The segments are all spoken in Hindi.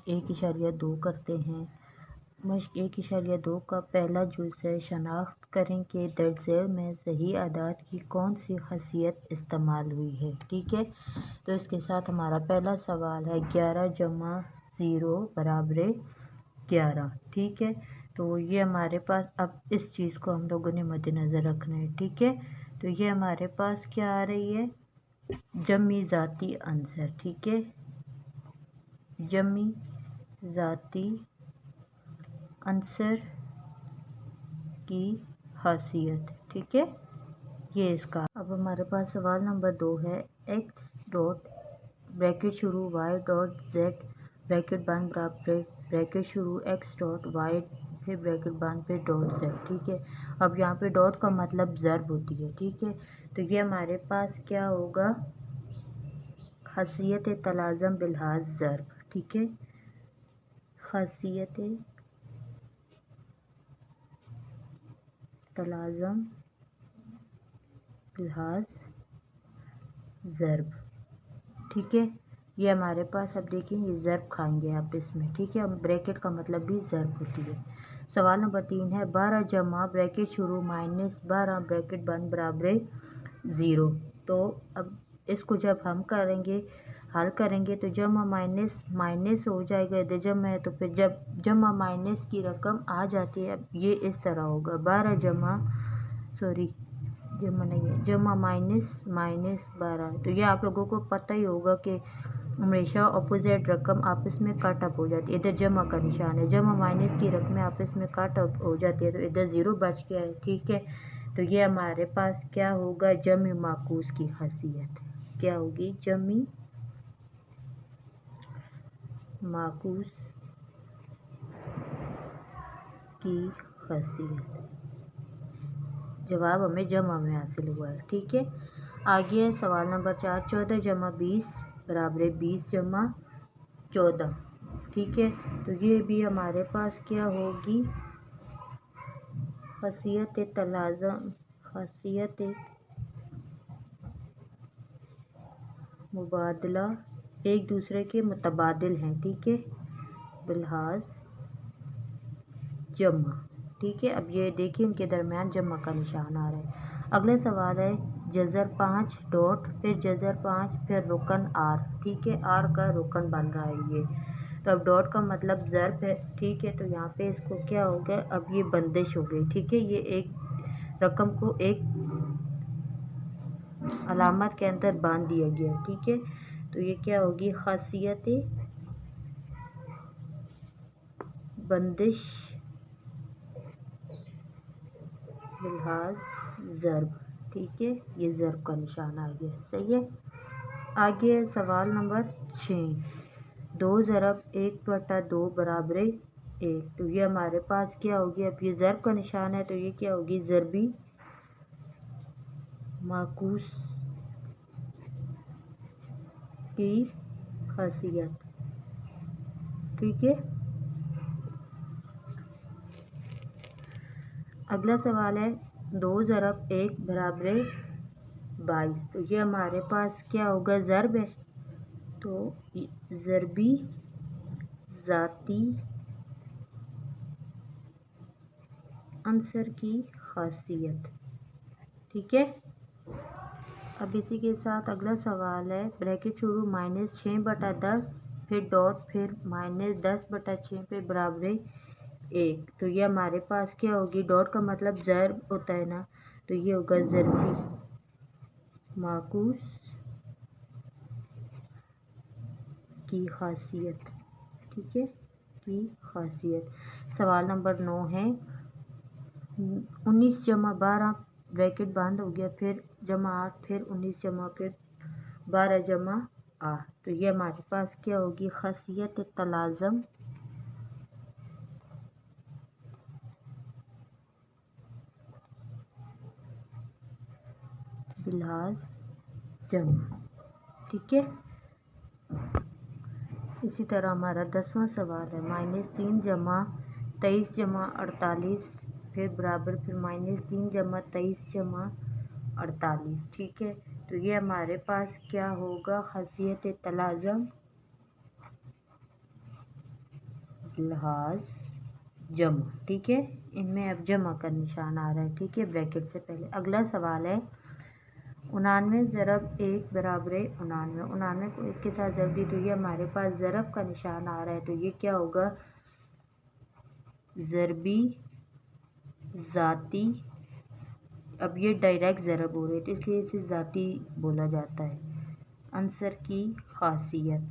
मश्क 1.2 करते हैं। मश्क 1.2 का पहला जुज़ है, शनाख्त करें कि दर्ज झेल में सही आदाद की कौन सी खासियत इस्तेमाल हुई है। ठीक है, तो इसके साथ हमारा पहला सवाल है 11 जमा 0 बराबर 11। ठीक है, तो ये हमारे पास, अब इस चीज़ को हम लोगों ने मद्देनज़र रखना है। ठीक है, तो ये हमारे पास क्या आ रही है, जमी ज़ाती अंसर। ठीक है, जमी ज़ाती अंसर की खासियत। ठीक है, ये इसका। अब हमारे पास सवाल नंबर 2 है, एक्स डॉट ब्रैकेट शुरू वाई डॉट जेड ब्रैकेट बंद बराबर ब्रैकेट शुरू एक्स डॉट वाई फिर ब्रैकेट बंद पे डॉट जेड। ठीक है, अब यहाँ पे डॉट का मतलब ज़र्ब होती है। ठीक है, तो ये हमारे पास क्या होगा, खासियत तलाज़म बिलहाज ज़र्ब। ठीक है, खासियत तलाज़म बिलहाज ज़र्ब। ठीक है, ये हमारे पास, अब देखिए ये ज़र्ब खाएंगे आप इसमें। ठीक है, ब्रैकेट का मतलब भी ज़र्ब होती है। सवाल नंबर 3 है, 12 जमा ब्रैकेट शुरू माइनस 12 ब्रैकेट बंद बराबर 0। तो अब इसको जब हम करेंगे, हल करेंगे, तो जमा माइनस माइनस हो जाएगा, इधर जमा है तो फिर जब जमा माइनस की रकम आ जाती है, अब ये इस तरह होगा, 12 जमा, सॉरी जमा नहीं है, जमा माइनस माइनस 12। तो ये आप लोगों को पता ही होगा कि हमेशा अपोजिट रकम आपस में कट अप हो जाती है। इधर जमा का निशान है, जमा माइनस की रकमें आपस में कट अप हो जाती है, तो इधर 0 बच गया है। ठीक है, तो ये हमारे पास क्या होगा, जमी माकूस की खासियत क्या होगी, जमी माकूस की खासियत। जवाब हमें जमा में हासिल हुआ है। ठीक है, आगे है सवाल नंबर 4, 14 जमा 20 बराबर 20 जमा 14। ठीक है, तो ये भी हमारे पास क्या होगी, खासियत तलाज़म, खासियत मुबादला, एक दूसरे के मुतबादिल हैं। ठीक है, बिलहाज जमा। ठीक है, अब ये देखिए इनके दरमियान जमा का निशान आ रहा है। अगला सवाल है, जज़र 5 डॉट फिर जज़र 5 फिर रुकन आर। ठीक है, आर का रुकन बन रहा है ये, तो अब डॉट का मतलब ज़र्ब है। ठीक है, तो यहाँ पे इसको क्या हो गया, अब ये बंदिश हो गई। ठीक है, ये एक रकम को एक अलामत के अंदर बांध दिया गया। ठीक है, तो ये क्या होगी, खासियत बंदिश बिलहाज ज़र्ब। ठीक है, ये ज़र्ब का निशान आ गया। सही है, आगे है सवाल नंबर 6, 2 ज़रब 1/2 बराबर 1। तो ये हमारे पास क्या होगी, अब ये ज़र्ब का निशान है, तो ये क्या होगी, ज़रबी माकूस की खासियत। ठीक है, अगला सवाल है, 2 ज़रब 1 बराबर 22। तो ये हमारे पास क्या होगा, ज़र्ब है, तो ज़रबी ज़ाती अंसर की खासियत। ठीक है, अब इसी के साथ अगला सवाल है, ब्रैकेट शुरू माइनस 6/10 फिर डॉट फिर माइनस 10/6 पे बराबर 1। तो ये हमारे पास क्या होगी, डॉट का मतलब ज़र्ब होता है ना, तो ये होगा ज़रबी माकूस की खासियत। ठीक है, की खासियत। सवाल नंबर 9 है, 19 जमा 12 ब्रैकेट बंद हो गया, फिर जमा 8 फिर 19 जमा फिर 12 जमा 8। तो ये हमारे पास क्या होगी, खासियत तलाज़म बिलहाज जमा। ठीक है, इसी तरह हमारा 10वां सवाल है, -3 जमा 23 जमा 48 फिर बराबर फिर -3 जमा 23 जमा 48। ठीक है, तो ये हमारे पास क्या होगा, खासियत तलाज़म बिलहाज जमा, ठीक है। इनमें अब जमा का निशान आ रहा है, ठीक है, ब्रैकेट से पहले। अगला सवाल है 99 ज़रब 1 बराबर 99। 99 को 1 के साथ ज़रब दी तो ये हमारे पास ज़रब का निशान आ रहा है, तो ये क्या होगा, ज़रबी ज़ाती। अब ये डायरेक्ट ज़रब हो रहे थे इसलिए इसे ज़ाती बोला जाता है। अंसर की खासियत,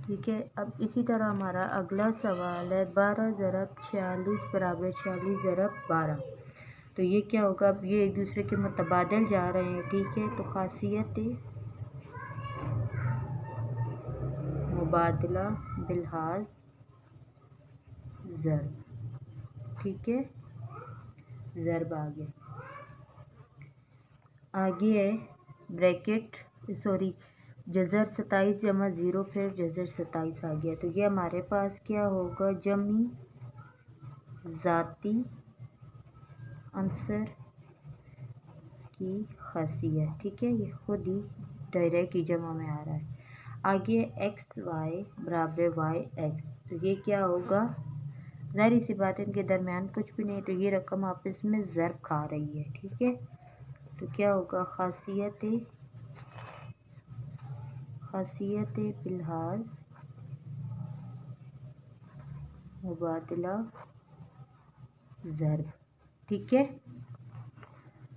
ठीक है। अब इसी तरह हमारा अगला सवाल है 12 ज़रब 46 बराबर 46 ज़रब 12। तो ये क्या होगा, अब ये एक दूसरे के मुतबादिल जा रहे हैं, ठीक है। तो खासियत मुबादला बिलहाज ज़रब, ठीक है, ज़रब आ गया। आगे है ब्रैकेट सॉरी जज़र 27 जमा 0 फिर जज़र 27 आ गया। तो ये हमारे पास क्या होगा, जमी ज़ाती अंसर की खासियत, ठीक है। ये खुद ही डायरेक्ट की जमा में आ रहा है। आगे एक्स वाई बराबर वाई एक्स। तो ये क्या होगा, ज़ाहिर सी बात है इनके दरमियान कुछ भी नहीं, तो ये रकम आपस में ज़रब खा रही है, ठीक है। तो क्या होगा, खासियत बिलहाज मुबादला ज़रब, ठीक है।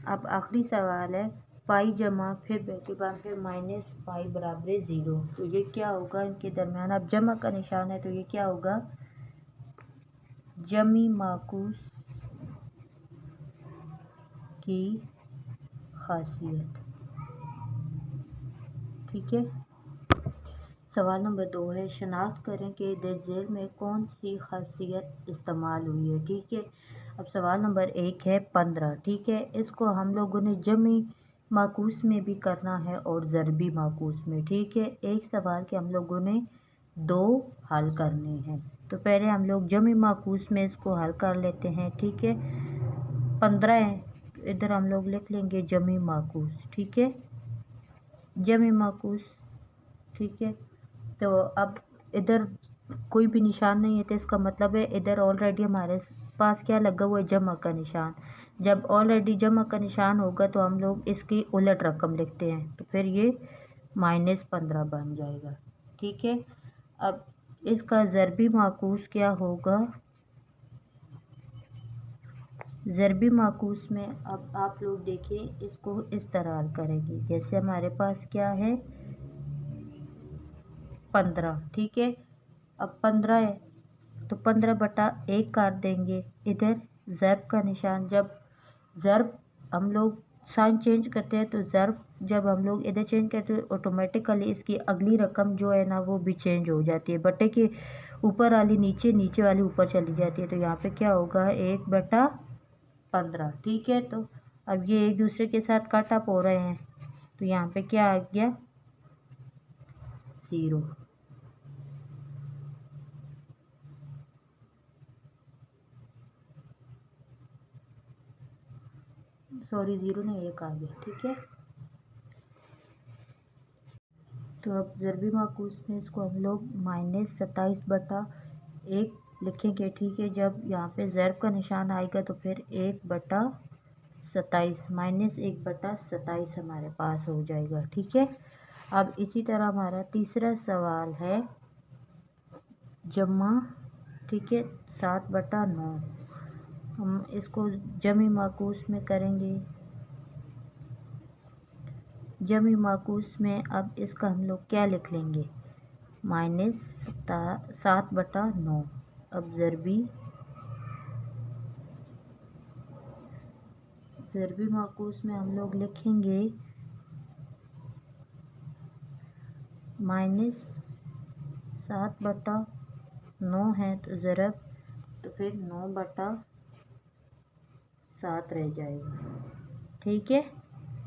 अब आखिरी सवाल है पाई जमा फिर ब्रैकेट बाद फिर माइनस पाई बराबर 0। तो ये क्या होगा, इनके दरमियान अब जमा का निशान है, तो ये क्या होगा, जमी माकूस की खासियत, ठीक है। सवाल नंबर 2 है शनाख्त करें कि दर्जेल में कौन सी खासियत इस्तेमाल हुई है, ठीक है। अब सवाल नंबर 1 है 15, ठीक है। इसको हम लोगों ने जमी माकूस में भी करना है और ज़रबी माकूस में, ठीक है। एक सवाल के हम लोगों ने 2 हल करने हैं। तो पहले हम लोग जमी माकूस में इसको हल कर लेते हैं, ठीक है। 15 है, इधर हम लोग लिख लेंगे जमी माकूस, ठीक है, जमी माकूस, ठीक है। तो अब इधर कोई भी निशान नहीं है, तो इसका मतलब है इधर ऑलरेडी हमारे पास क्या लगा हुआ है, जमा का निशान। जब ऑलरेडी जमा का निशान होगा तो हम लोग इसकी उलट रकम लिखते हैं, तो फिर ये -15 बन जाएगा, ठीक है। अब इसका ज़रबी माकूस क्या होगा, ज़रबी माकूस में अब आप लोग देखिए इसको इस तरह हल करेंगे, जैसे हमारे पास क्या है 15, ठीक है। अब 15 है तो 15/1 कर देंगे, इधर ज़रब का निशान। जब ज़रब हम लोग साइन चेंज करते हैं तो ज़रब जब हम लोग इधर चेंज करते हैं ऑटोमेटिकली इसकी अगली रकम जो है ना वो भी चेंज हो जाती है। बटे के ऊपर वाली नीचे, नीचे वाली ऊपर चली जाती है, तो यहाँ पे क्या होगा 1/15, ठीक है। तो अब ये एक दूसरे के साथ कट अप हो रहे हैं, तो यहाँ पे क्या आ गया 0, सॉरी 0 नहीं 1 आ गया, ठीक है। तो अब ज़रबी माकूस में इसको हम लोग -27/1 लिखेंगे, ठीक है। जब यहाँ पे ज़रब का निशान आएगा तो फिर 1/27 -1/27 हमारे पास हो जाएगा, ठीक है। अब इसी तरह हमारा तीसरा सवाल है जमा, ठीक है, 7/9। हम इसको जमी माकूस में करेंगे, जमी माकूस में अब इसका हम लोग क्या लिख लेंगे, -7/9। अब ज़रबी माकूस में हम लोग लिखेंगे -7/9 है तो ज़रब, तो फिर 9/7 रह जाएगा, ठीक है,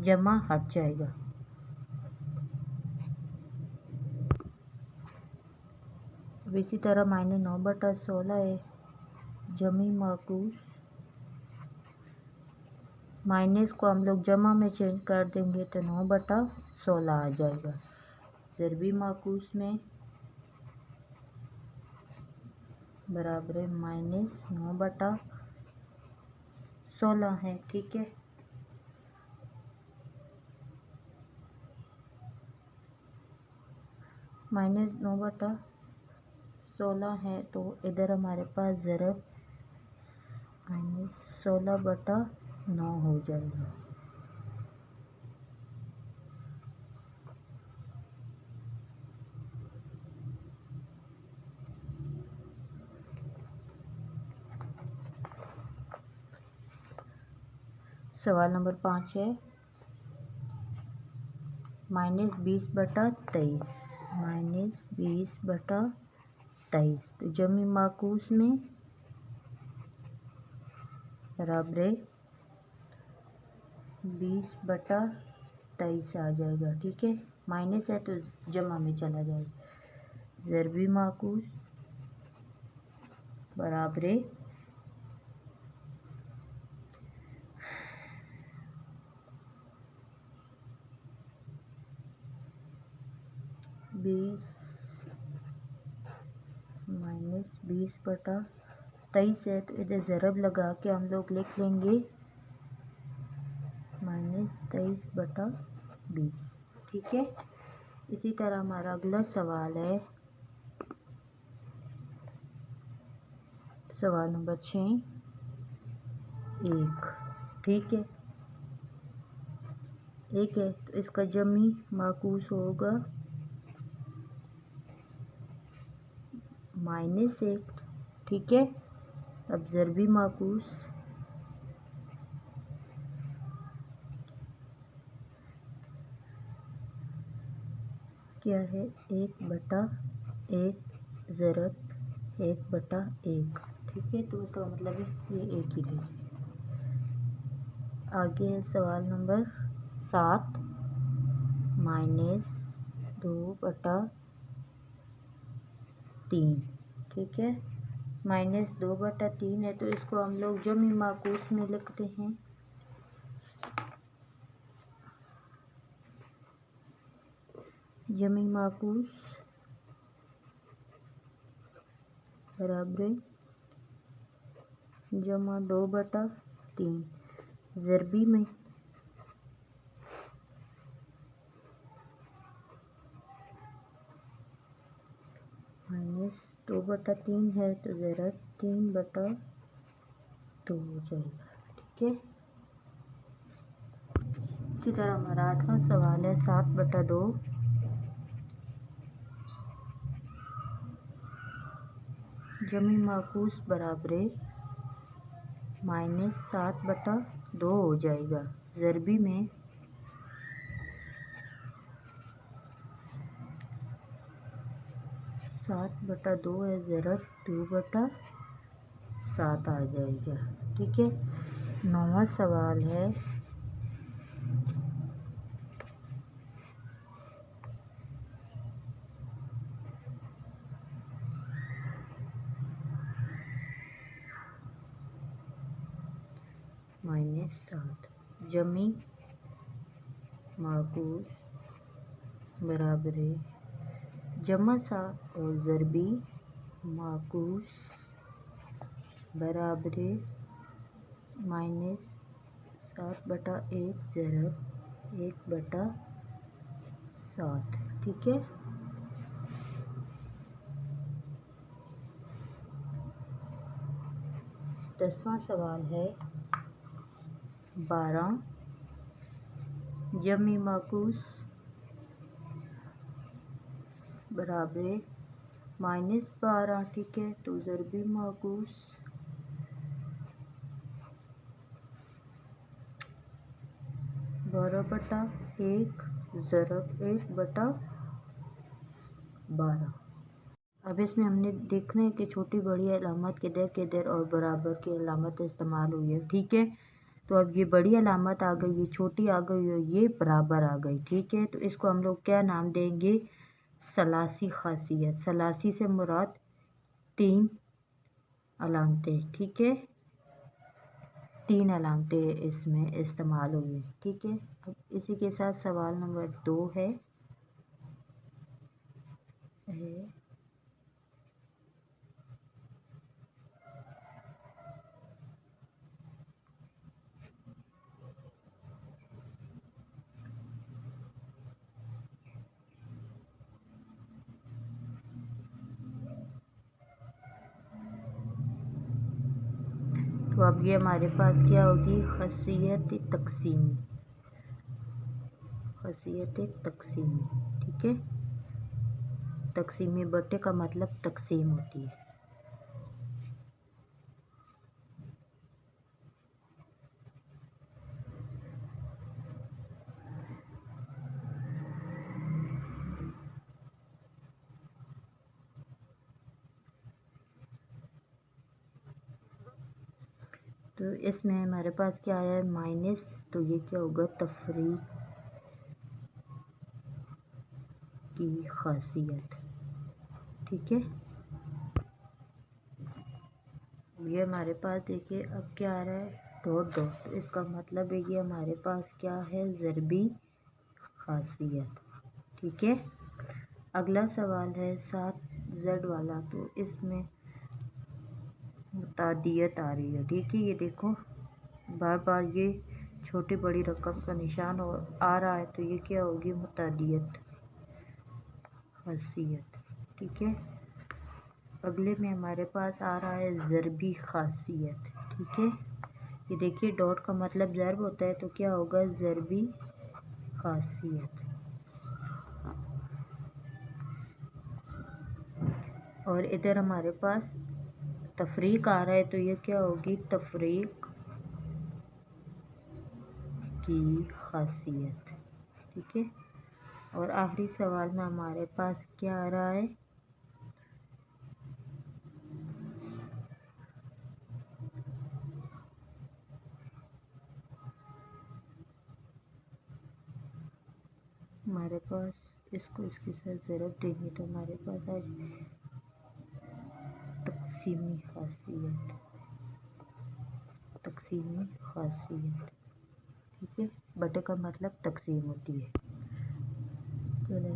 जमा हट जाएगा। अब इसी तरह -9/16 है जमी माकूस, माइनस को हम लोग जमा में चेंज कर देंगे तो 9/16 आ जाएगा। ज़रबी माकूस में बराबर है -9/16 है। ठीक है, -9/16 है तो इधर हमारे पास ज़रब -16/9 हो जाएगा। सवाल नंबर 5 है -20/23, -20/23 तो जमी माकूस में बराबर 20/23 आ जाएगा। ठीक है, माइनस है तो जमा में चला जाएगा। ज़रबी माकूस बराबर 20 है तो इधर ज़रब लगा के हम लोग लिख लेंगे -23/20। ठीक है, इसी तरह हमारा अगला सवाल है सवाल नंबर 6 1। ठीक है, एक है तो इसका जमी माकूस होगा -1। ठीक है, अब ज़रबी माकूस क्या है 1/1 ज़रब 1/1। ठीक है, तो इसका मतलब है ये एक ही है। आगे है सवाल नंबर 7 -2/3। ठीक है, -2/3 है तो इसको हम लोग जमी माकूस में लिखते हैं जमी माकूस बराबर जमा 2/3 ज़रबी में -2/3 है तो ज़रब 3/2 हो जाएगा। ठीक है, इसी तरह हमारा 8वां सवाल है 7/2 जमी माकूस बराबर -7/2 हो जाएगा। ज़रबी में 7/2 है ज़रब 2/7 आ जाएगा। ठीक है, 9वां सवाल है -7 जमी माकूस बराबर जमा 7 और ज़रबी माकूस बराबर -7/1 ज़रब 1/7। ठीक है, 10वां सवाल है 12 जमी माकूस बराबर -12। ठीक है, तो ज़रबी माकूस 12/1 ज़रब 1/12। अब इसमें हमने देखना है कि छोटी बड़ी अलामत किधर किधर और बराबर की अलामत इस्तेमाल हुई है। ठीक है, तो अब ये बड़ी अलामत आ गई, ये छोटी आ गई और ये बराबर आ गई। ठीक है, तो इसको हम लोग क्या नाम देंगे, सलासी खासियत। सलासी से मुराद 3 अलामतें। ठीक है, 3 अलामतें इसमें इस्तेमाल हुई। ठीक है, अब इसी के साथ सवाल नंबर 2 है तो अब ये हमारे पास क्या होगी, खासियत तकसीमी, खासियत तकसीमी। ठीक है, तकसीमी बट्टे का मतलब तकसीम होती है। तो इसमें हमारे पास क्या आया है, माइनस, तो ये क्या होगा, तफरीक की खासियत। ठीक है, ये हमारे पास देखिए अब क्या आ रहा है, डॉट डॉट, तो इसका मतलब है ये हमारे पास क्या है, ज़रबी खासियत। ठीक है, अगला सवाल है 7Z वाला, तो इसमें मुतादियत आ रही है। ठीक है, ये देखो बार बार ये छोटी बड़ी रकम का निशान और आ रहा है, तो ये क्या होगी, मुतादियत खासियत। ठीक है, अगले में हमारे पास आ रहा है ज़रबी खासियत। ठीक है, ये देखिए डॉट का मतलब ज़रब होता है, तो क्या होगा, ज़रबी खासियत। और इधर हमारे पास तफरीक आ रहा है, तो ये क्या होगी, तफरीक की खासियत। ठीक है, और आखिरी सवाल में हमारे पास क्या आ रहा है, हमारे पास इसको इसके साथ ज़रब देंगे तो हमारे पास आज तकसीमी खासियत, तकसीमी खासियत। ठीक है, बटे का मतलब तकसीम होती है। चलो।